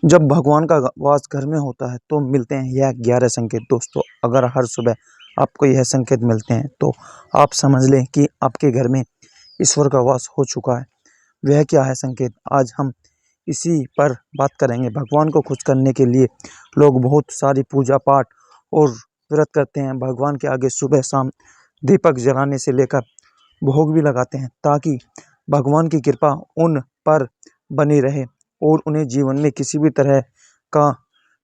जब भगवान का वास घर में होता है तो मिलते हैं यह 11 संकेत। दोस्तों, अगर हर सुबह आपको यह संकेत मिलते हैं तो आप समझ लें कि आपके घर में ईश्वर का वास हो चुका है। वह क्या है संकेत, आज हम इसी पर बात करेंगे। भगवान को खुश करने के लिए लोग बहुत सारी पूजा पाठ और व्रत करते हैं। भगवान के आगे सुबह शाम दीपक जलाने से लेकर भोग भी लगाते हैं ताकि भगवान की कृपा उन पर बनी रहे और उन्हें जीवन में किसी भी तरह का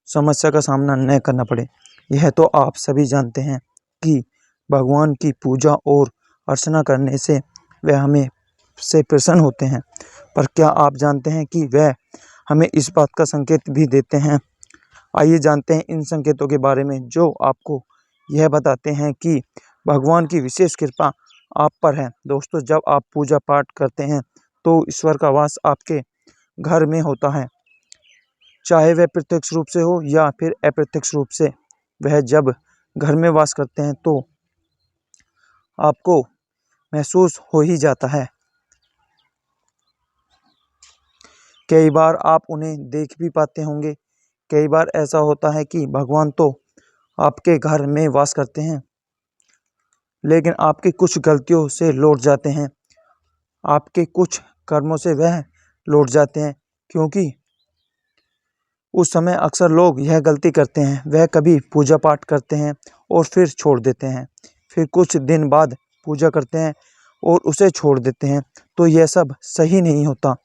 समस्या का सामना न करना पड़े। यह तो आप सभी जानते हैं कि भगवान की पूजा और अर्चना करने से वह हमें से प्रसन्न होते हैं, पर क्या आप जानते हैं कि वह हमें इस बात का संकेत भी देते हैं। आइए जानते हैं इन संकेतों के बारे में जो आपको यह बताते हैं कि भगवान की विशेष कृपा आप पर है। दोस्तों, जब आप पूजा पाठ करते हैं तो ईश्वर का वास आपके घर में होता है, चाहे वह प्रत्यक्ष रूप से हो या फिर अप्रत्यक्ष रूप से। वह जब घर में वास करते हैं तो आपको महसूस हो ही जाता है। कई बार आप उन्हें देख भी पाते होंगे। कई बार ऐसा होता है कि भगवान तो आपके घर में वास करते हैं, लेकिन आपकी कुछ गलतियों से लौट जाते हैं, आपके कुछ कर्मों से वह लौट जाते हैं। क्योंकि उस समय अक्सर लोग यह गलती करते हैं, वह कभी पूजा पाठ करते हैं और फिर छोड़ देते हैं, फिर कुछ दिन बाद पूजा करते हैं और उसे छोड़ देते हैं। तो यह सब सही नहीं होता,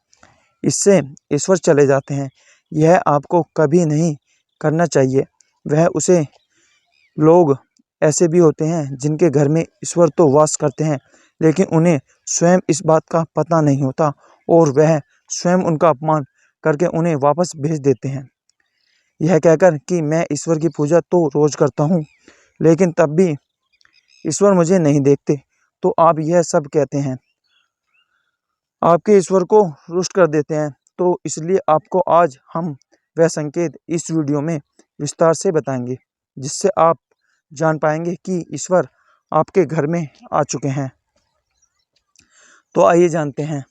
इससे ईश्वर चले जाते हैं। यह आपको कभी नहीं करना चाहिए। वह उसे लोग ऐसे भी होते हैं जिनके घर में ईश्वर तो वास करते हैं, लेकिन उन्हें स्वयं इस बात का पता नहीं होता और वह स्वयं उनका अपमान करके उन्हें वापस भेज देते हैं, यह कहकर कि मैं ईश्वर की पूजा तो रोज करता हूँ, लेकिन तब भी ईश्वर मुझे नहीं देखते। तो आप यह सब कहते हैं, आपके ईश्वर को रुष्ट कर देते हैं। तो इसलिए आपको आज हम वह संकेत इस वीडियो में विस्तार से बताएंगे, जिससे आप जान पाएंगे कि ईश्वर आपके घर में आ चुके हैं। तो आइए जानते हैं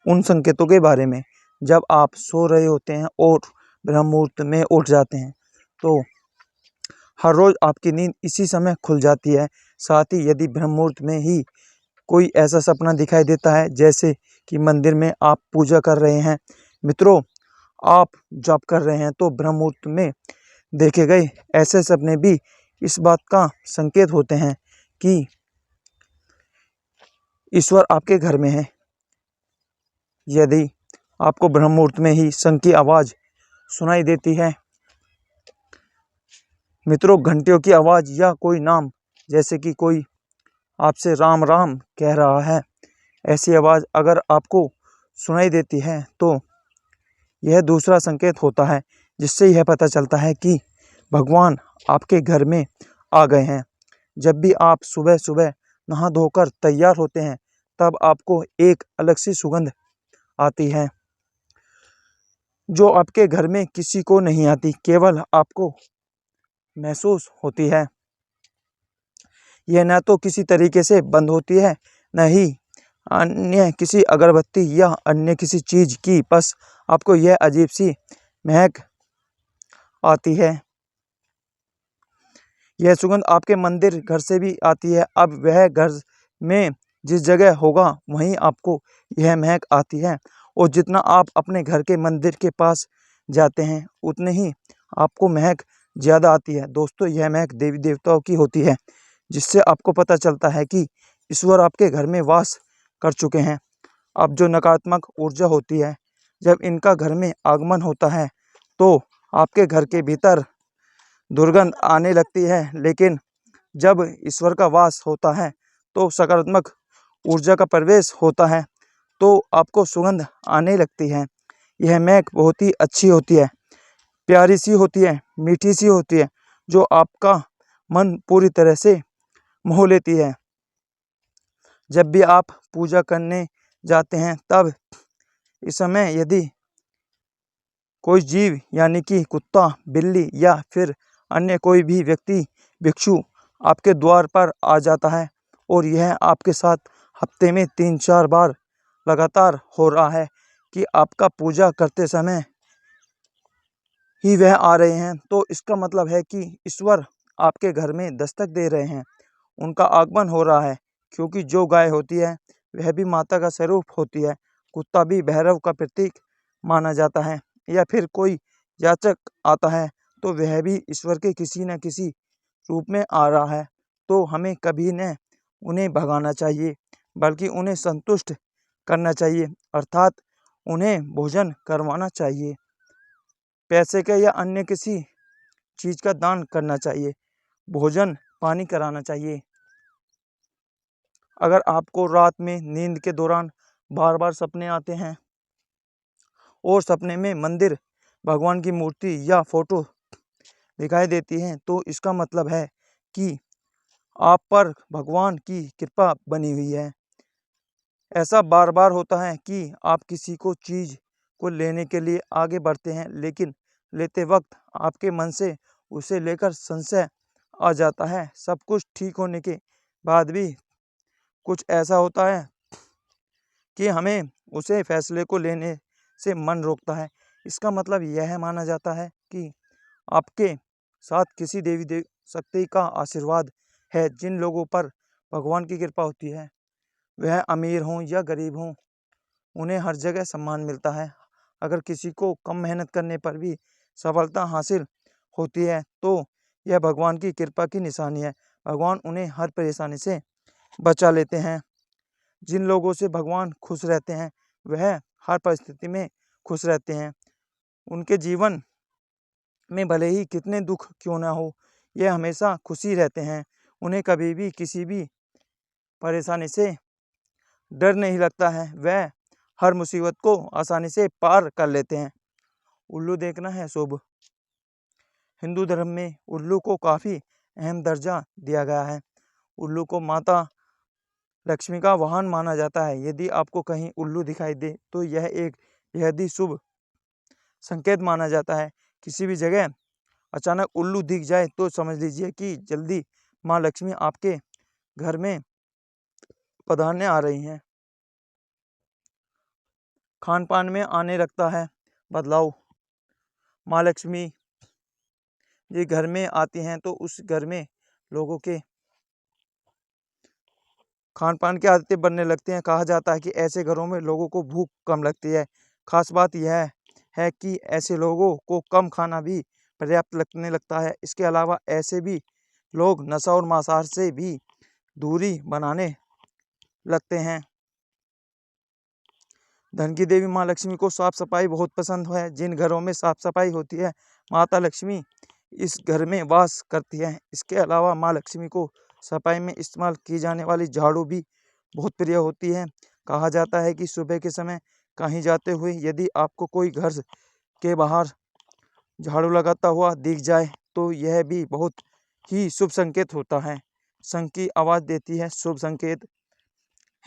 उन संकेतों के बारे में। जब आप सो रहे होते हैं और ब्रह्म मुहूर्त में उठ जाते हैं तो हर रोज आपकी नींद इसी समय खुल जाती है। साथ ही यदि ब्रह्म मुहूर्त में ही कोई ऐसा सपना दिखाई देता है, जैसे कि मंदिर में आप पूजा कर रहे हैं, मित्रों आप जप कर रहे हैं, तो ब्रह्म मुहूर्त में देखे गए ऐसे सपने भी इस बात का संकेत होते हैं कि ईश्वर आपके घर में है। यदि आपको ब्रह्म मुहूर्त में ही शंख की आवाज़ सुनाई देती है, मित्रों घंटियों की आवाज़ या कोई नाम, जैसे कि कोई आपसे राम राम कह रहा है, ऐसी आवाज़ अगर आपको सुनाई देती है तो यह दूसरा संकेत होता है, जिससे यह पता चलता है कि भगवान आपके घर में आ गए हैं। जब भी आप सुबह सुबह नहा धोकर तैयार होते हैं तब आपको एक अलग सी सुगंध आती है, जो आपके घर में किसी को नहीं आती, केवल आपको महसूस होती है। यह न तो किसी तरीके से बंद होती है, न ही अन्य किसी अगरबत्ती या अन्य किसी चीज़ की, बस आपको यह अजीब सी महक आती है। यह सुगंध आपके मंदिर घर से भी आती है। अब वह घर में जिस जगह होगा वहीं आपको यह महक आती है, और जितना आप अपने घर के मंदिर के पास जाते हैं उतने ही आपको महक ज़्यादा आती है। दोस्तों, यह महक देवी देवताओं की होती है, जिससे आपको पता चलता है कि ईश्वर आपके घर में वास कर चुके हैं। अब जो नकारात्मक ऊर्जा होती है, जब इनका घर में आगमन होता है तो आपके घर के भीतर दुर्गंध आने लगती है, लेकिन जब ईश्वर का वास होता है तो सकारात्मक ऊर्जा का प्रवेश होता है तो आपको सुगंध आने लगती है। यह महक बहुत ही अच्छी होती है, प्यारी सी होती है, मीठी सी होती है, जो आपका मन पूरी तरह से मोह लेती है। जब भी आप पूजा करने जाते हैं तब इस समय यदि कोई जीव यानी कि कुत्ता, बिल्ली या फिर अन्य कोई भी व्यक्ति, भिक्षु आपके द्वार पर आ जाता है, और यह आपके साथ हफ्ते में 3-4 बार लगातार हो रहा है, कि आपका पूजा करते समय ही वह आ रहे हैं, तो इसका मतलब है कि ईश्वर आपके घर में दस्तक दे रहे हैं, उनका आगमन हो रहा है। क्योंकि जो गाय होती है वह भी माता का स्वरूप होती है। कुत्ता भी भैरव का प्रतीक माना जाता है। या फिर कोई याचक आता है तो वह भी ईश्वर के किसी न किसी रूप में आ रहा है। तो हमें कभी न उन्हें भगाना चाहिए, बल्कि उन्हें संतुष्ट करना चाहिए, अर्थात उन्हें भोजन करवाना चाहिए। पैसे का या अन्य किसी चीज का दान करना चाहिए, भोजन पानी कराना चाहिए। अगर आपको रात में नींद के दौरान बार बार सपने आते हैं और सपने में मंदिर, भगवान की मूर्ति या फोटो दिखाई देती है, तो इसका मतलब है कि आप पर भगवान की कृपा बनी हुई है। ऐसा बार बार होता है कि आप किसी को चीज को लेने के लिए आगे बढ़ते हैं, लेकिन लेते वक्त आपके मन से उसे लेकर संशय आ जाता है। सब कुछ ठीक होने के बाद भी कुछ ऐसा होता है कि हमें उसे फैसले को लेने से मन रोकता है। इसका मतलब यह माना जाता है कि आपके साथ किसी देवी शक्ति का आशीर्वाद है। जिन लोगों पर भगवान की कृपा होती है, वह अमीर हों या गरीब हों, उन्हें हर जगह सम्मान मिलता है। अगर किसी को कम मेहनत करने पर भी सफलता हासिल होती है, तो यह भगवान की कृपा की निशानी है। भगवान उन्हें हर परेशानी से बचा लेते हैं। जिन लोगों से भगवान खुश रहते हैं, वह हर परिस्थिति में खुश रहते हैं। उनके जीवन में भले ही कितने दुख क्यों ना हो, यह हमेशा खुशी रहते हैं। उन्हें कभी भी किसी भी परेशानी से डर नहीं लगता है। वह हर मुसीबत को आसानी से पार कर लेते हैं। उल्लू देखना है शुभ। हिंदू धर्म में उल्लू को काफ़ी अहम दर्जा दिया गया है। उल्लू को माता लक्ष्मी का वाहन माना जाता है। यदि आपको कहीं उल्लू दिखाई दे तो यह एक बेहद ही शुभ संकेत माना जाता है। किसी भी जगह अचानक उल्लू दिख जाए तो समझ लीजिए कि जल्दी माँ लक्ष्मी आपके घर में पधारने आ रही हैं। खान पान में आने लगता है बदलाव। माँ लक्ष्मी ये घर में आती हैं तो उस घर में लोगों के खान पान की आदतें बनने लगती हैं। कहा जाता है कि ऐसे घरों में लोगों को भूख कम लगती है। खास बात यह है कि ऐसे लोगों को कम खाना भी पर्याप्त लगने लगता है। इसके अलावा ऐसे भी लोग नशा और मांसाहार से भी दूरी बनाने लगते हैं। धन की देवी माँ लक्ष्मी को साफ सफाई बहुत पसंद है। जिन घरों में साफ सफाई होती है, माता लक्ष्मी इस घर में वास करती है। इसके अलावा माँ लक्ष्मी को सफाई में इस्तेमाल की जाने वाली झाड़ू भी बहुत प्रिय होती है। कहा जाता है कि सुबह के समय कहीं जाते हुए यदि आपको कोई घर के बाहर झाड़ू लगाता हुआ दिख जाए तो यह भी बहुत ही शुभ संकेत होता है। शंख की आवाज़ देती है शुभ संकेत।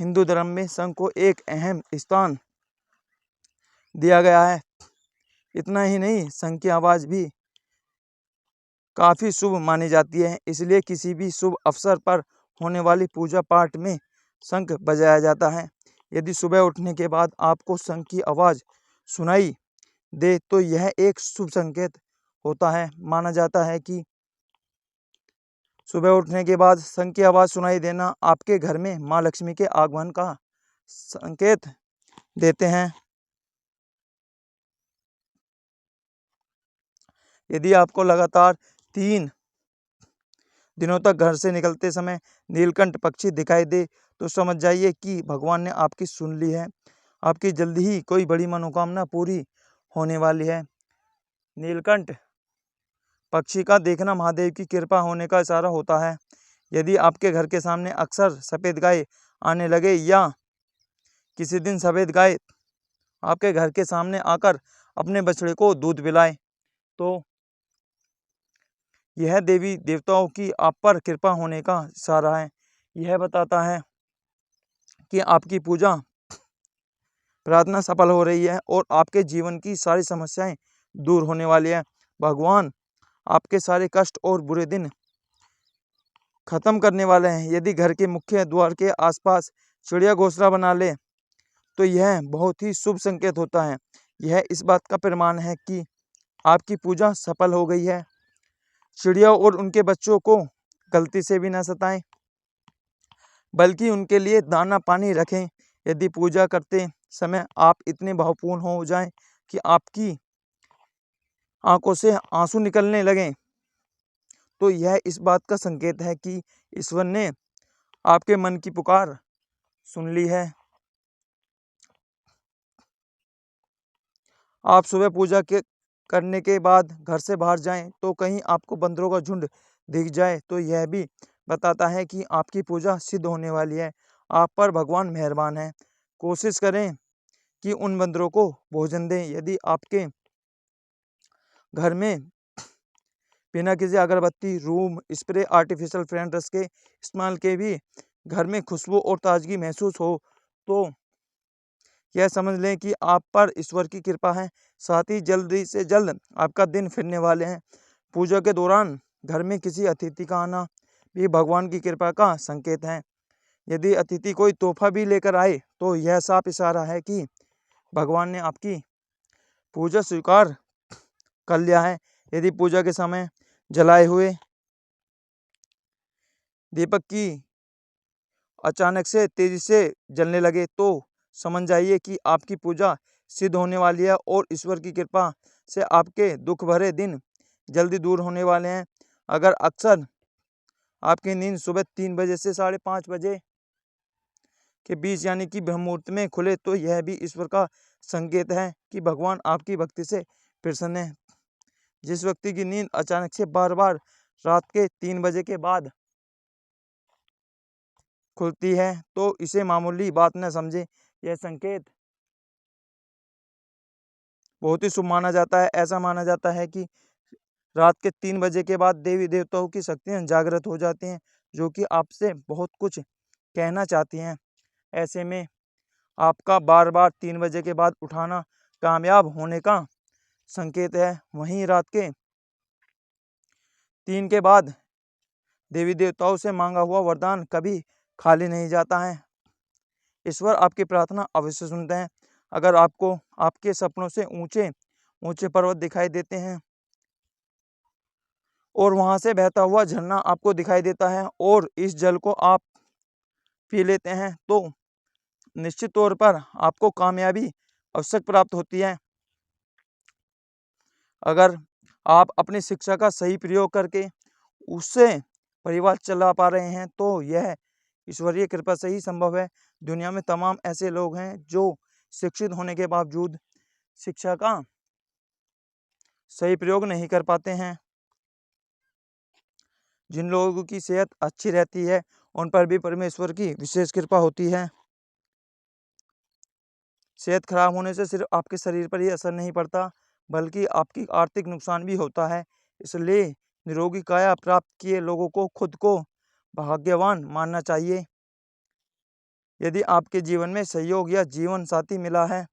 हिंदू धर्म में शंख को एक अहम स्थान दिया गया है। इतना ही नहीं, शंख की आवाज़ भी काफ़ी शुभ मानी जाती है। इसलिए किसी भी शुभ अवसर पर होने वाली पूजा पाठ में शंख बजाया जाता है। यदि सुबह उठने के बाद आपको शंख की आवाज़ सुनाई दे तो यह एक शुभ संकेत होता है। माना जाता है कि सुबह उठने के बाद शंख की आवाज़ सुनाई देना आपके घर में माँ लक्ष्मी के आगमन का संकेत देते हैं। यदि आपको लगातार 3 दिनों तक घर से निकलते समय नीलकंठ पक्षी दिखाई दे तो समझ जाइए कि भगवान ने आपकी सुन ली है। आपकी जल्दी ही कोई बड़ी मनोकामना पूरी होने वाली है। नीलकंठ पक्षी का देखना महादेव की कृपा होने का इशारा होता है। यदि आपके घर के सामने अक्सर सफ़ेद गाय आने लगे या किसी दिन सफ़ेद गाय आपके घर के सामने आकर अपने बछड़े को दूध पिलाए, तो यह देवी देवताओं की आप पर कृपा होने का इशारा है। यह बताता है कि आपकी पूजा प्रार्थना सफल हो रही है और आपके जीवन की सारी समस्याएं दूर होने वाली है। भगवान आपके सारे कष्ट और बुरे दिन खत्म करने वाले हैं। यदि घर के मुख्य द्वार के आसपास चिड़िया घोंसला बना ले तो यह बहुत ही शुभ संकेत होता है। यह इस बात का प्रमाण है कि आपकी पूजा सफल हो गई है। चिड़िया और उनके बच्चों को गलती से भी न सताएं, बल्कि उनके लिए दाना पानी रखें। यदि पूजा करते समय आप इतने भावपूर्ण हो जाएं कि आपकी आंखों से आंसू निकलने लगें, तो यह इस बात का संकेत है कि ईश्वर ने आपके मन की पुकार सुन ली है। आप सुबह पूजा के करने के बाद घर से बाहर जाएं तो कहीं आपको बंदरों का झुंड दिख जाए तो यह भी बताता है कि आपकी पूजा सिद्ध होने वाली है। आप पर भगवान मेहरबान है। कोशिश करें कि उन बंदरों को भोजन दें। यदि आपके घर में बिना किसी अगरबत्ती, रूम स्प्रे, आर्टिफिशियल फ्रेगरेंस के इस्तेमाल के भी घर में खुशबू और ताजगी महसूस हो, तो यह समझ लें कि आप पर ईश्वर की कृपा है। साथ ही जल्दी से जल्द आपका दिन फिरने वाले हैं। पूजा के दौरान घर में किसी अतिथि का आना भी भगवान की कृपा का संकेत है। यदि अतिथि कोई तोहफा भी लेकर आए तो यह साफ इशारा है कि भगवान ने आपकी पूजा स्वीकार कर लिया है। यदि पूजा के समय जलाए हुए दीपक की अचानक से तेजी से जलने लगे तो समझ जाइए कि आपकी पूजा सिद्ध होने वाली है और ईश्वर की कृपा से आपके दुख भरे दिन जल्दी दूर होने वाले हैं। अगर अक्सर आपकी नींद सुबह 3 बजे से 5:30 बजे के बीच यानी कि ब्रह्म मुहूर्त में खुले तो यह भी ईश्वर का संकेत है कि भगवान आपकी भक्ति से प्रसन्न है। जिस व्यक्ति की नींद अचानक से बार बार रात के 3 बजे के बाद खुलती है तो इसे मामूली बात न समझे। यह संकेत बहुत ही शुभ माना जाता है। ऐसा माना जाता है कि रात के 3 बजे के बाद देवी देवताओं की शक्तियाँ जागृत हो जाती हैं, जो कि आपसे बहुत कुछ कहना चाहती हैं। ऐसे में आपका बार बार 3 बजे के बाद उठाना कामयाब होने का संकेत है। वहीं रात के 3 के बाद देवी देवताओं से मांगा हुआ वरदान कभी खाली नहीं जाता है। ईश्वर आपकी प्रार्थना अवश्य सुनते हैं। अगर आपको आपके सपनों से ऊंचे ऊंचे पर्वत दिखाई देते हैं और वहां से बहता हुआ झरना आपको दिखाई देता है और इस जल को आप पी लेते हैं तो निश्चित तौर पर आपको कामयाबी अवश्य प्राप्त होती है। अगर आप अपनी शिक्षा का सही प्रयोग करके उससे परिवार चला पा रहे हैं तो यह ईश्वरीय कृपा से ही संभव है। दुनिया में तमाम ऐसे लोग हैं जो शिक्षित होने के बावजूद शिक्षा का सही प्रयोग नहीं कर पाते हैं। जिन लोगों की सेहत अच्छी रहती है उन पर भी परमेश्वर की विशेष कृपा होती है। सेहत खराब होने से सिर्फ आपके शरीर पर ही असर नहीं पड़ता, बल्कि आपकी आर्थिक नुकसान भी होता है। इसलिए निरोगी काया प्राप्त किए लोगों को खुद को भाग्यवान मानना चाहिए। यदि आपके जीवन में सहयोग या जीवन साथी मिला है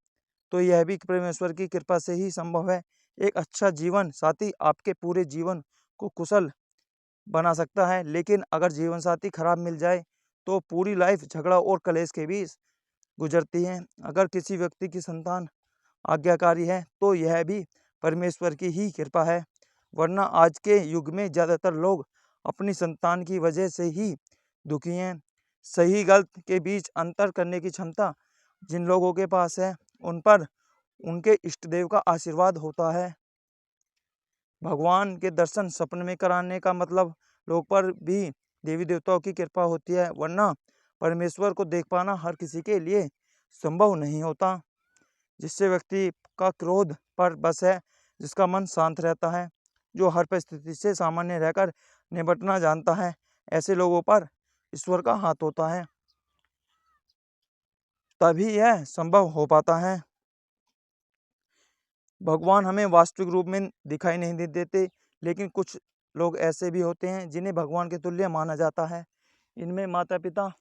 तो यह भी परमेश्वर की कृपा से ही संभव है। एक अच्छा जीवन साथी आपके पूरे जीवन को कुशल बना सकता है, लेकिन अगर जीवन साथी खराब मिल जाए तो पूरी लाइफ झगड़ा और कलेश के बीच गुजरती है। अगर किसी व्यक्ति की संतान आज्ञाकारी है तो यह भी परमेश्वर की ही कृपा है, वरना आज के युग में ज़्यादातर लोग अपनी संतान की वजह से ही दुखी हैं। सही गलत के बीच अंतर करने की क्षमता जिन लोगों के पास है उन पर उनके इष्ट देव का आशीर्वाद होता है। भगवान के दर्शन सपने में कराने का मतलब लोग पर भी देवी देवताओं की कृपा होती है, वरना परमेश्वर को देख पाना हर किसी के लिए संभव नहीं होता। जिससे व्यक्ति का क्रोध पर बस है, जिसका मन शांत रहता है, जो हर परिस्थिति से सामान्य रहकर निपटना जानता है, ऐसे लोगों पर ईश्वर का हाथ होता है। तभी यह संभव हो पाता है। भगवान हमें वास्तविक रूप में दिखाई नहीं देते, लेकिन कुछ लोग ऐसे भी होते हैं जिन्हें भगवान के तुल्य माना जाता है। इनमें माता पिता,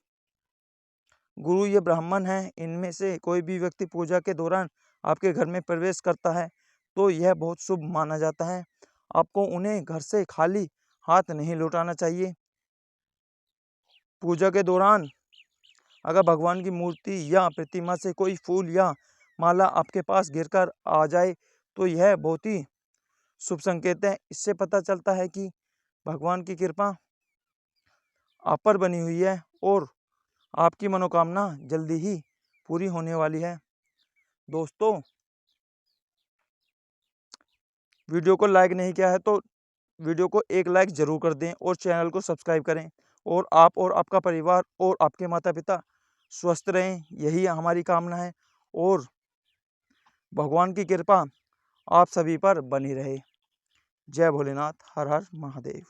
गुरु या ब्राह्मण हैं। इनमें से कोई भी व्यक्ति पूजा के दौरान आपके घर में प्रवेश करता है तो यह बहुत शुभ माना जाता है। आपको उन्हें घर से खाली हाथ नहीं लौटाना चाहिए। पूजा के दौरान अगर भगवान की मूर्ति या प्रतिमा से कोई फूल या माला आपके पास गिरकर आ जाए तो यह बहुत ही शुभ संकेत है। इससे पता चलता है कि भगवान की कृपा आप पर बनी हुई है और आपकी मनोकामना जल्दी ही पूरी होने वाली है। दोस्तों, वीडियो को लाइक नहीं किया है तो वीडियो को एक लाइक जरूर कर दें और चैनल को सब्सक्राइब करें। और आप और आपका परिवार और आपके माता पिता स्वस्थ रहें, यही हमारी कामना है। और भगवान की कृपा आप सभी पर बनी रहे। जय भोलेनाथ, हर हर महादेव।